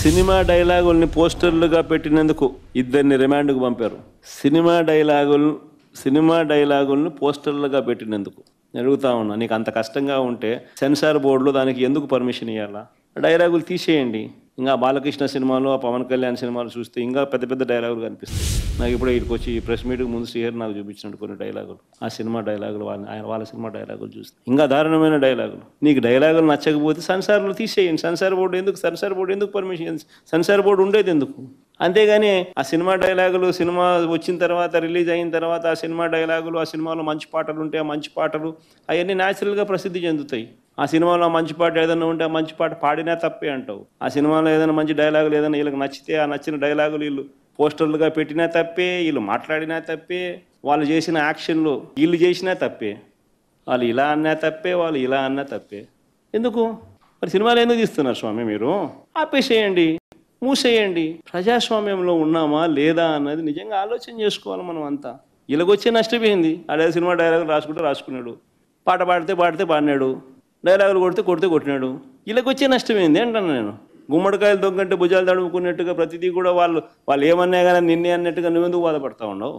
Cinema డైలాగుల్ని పోస్టర్లుగా పెట్టినందుకు ఇద్దరిని రిమాండ్కు పంపారు. సినిమా డైలాగులను పోస్టర్లుగా పెట్టినందుకు అడుగుతా ఉన్నా, నీకు అంత కష్టంగా ఉంటే సెన్సార్ బోర్డులో దానికి ఎందుకు పర్మిషన్ ఇవ్వాలా? డైలాగులు తీసేయండి. ఇంకా బాలకృష్ణ సినిమాలు, ఆ పవన్ కళ్యాణ్ సినిమాలు చూస్తే ఇంకా పెద్ద పెద్ద డైలాగులు కనిపిస్తాయి. నాకు ఇప్పుడు ఇక్కడికి వచ్చి ప్రెస్ మీట్కి ముందు శ్రీహరి నాకు చూపించినట్టు కొన్ని డైలాగులు, ఆ సినిమా డైలాగులు, వాళ్ళ సినిమా డైలాగులు చూస్తే ఇంకా దారుణమైన డైలాగులు. నీకు డైలాగులు నచ్చకపోతే సెన్సార్లు తీసేయండి. సెన్సార్ బోర్డు ఎందుకు పర్మిషన్? సెన్సార్ బోర్డు ఉండేది ఎందుకు? అంతేగాని ఆ సినిమా డైలాగులు, సినిమా వచ్చిన తర్వాత, రిలీజ్ అయిన తర్వాత ఆ సినిమా డైలాగులు, ఆ సినిమాలో మంచి పాటలు ఉంటే ఆ మంచి పాటలు అవన్నీ న్యాచురల్గా ప్రసిద్ధి చెందుతాయి. ఆ సినిమాలో మంచి పాట ఏదైనా ఉంటే ఆ మంచి పాట పాడినా తప్పే అంటావు. ఆ సినిమాలో ఏదైనా మంచి డైలాగులు ఏదైనా వీళ్ళకి నచ్చితే ఆ నచ్చిన డైలాగులు వీళ్ళు పోస్టర్లుగా పెట్టినా తప్పే, వీళ్ళు మాట్లాడినా తప్పే, వాళ్ళు చేసిన యాక్షన్లు వీళ్ళు చేసినా తప్పే, వాళ్ళు ఇలా అన్నా తప్పే, వాళ్ళు ఇలా అన్నా తప్పే. ఎందుకు మరి సినిమాలు ఎందుకు తీస్తున్నారు స్వామి? మీరు ఆపేసేయండి, మూసేయండి. ప్రజాస్వామ్యంలో ఉన్నామా లేదా అన్నది నిజంగా ఆలోచన చేసుకోవాలి మనం అంతా. వీళ్ళకొచ్చే నష్టపోయింది. ఆడే సినిమా డైలాగులు రాసుకున్నాడు, పాట పాడితే పాడినాడు, డైలాగులు కొడితే కొట్టినాడు. వీళ్ళకొచ్చే నష్టమైంది అంటాను నేను. గుమ్మడికాయలు దొంగంటే భుజాలు తడుముకున్నట్టుగా ప్రతిదీ కూడా వాళ్ళు ఏమన్నా కానీ నిన్నే అన్నట్టుగా నువ్వెందుకు బాధపడతా ఉండవు?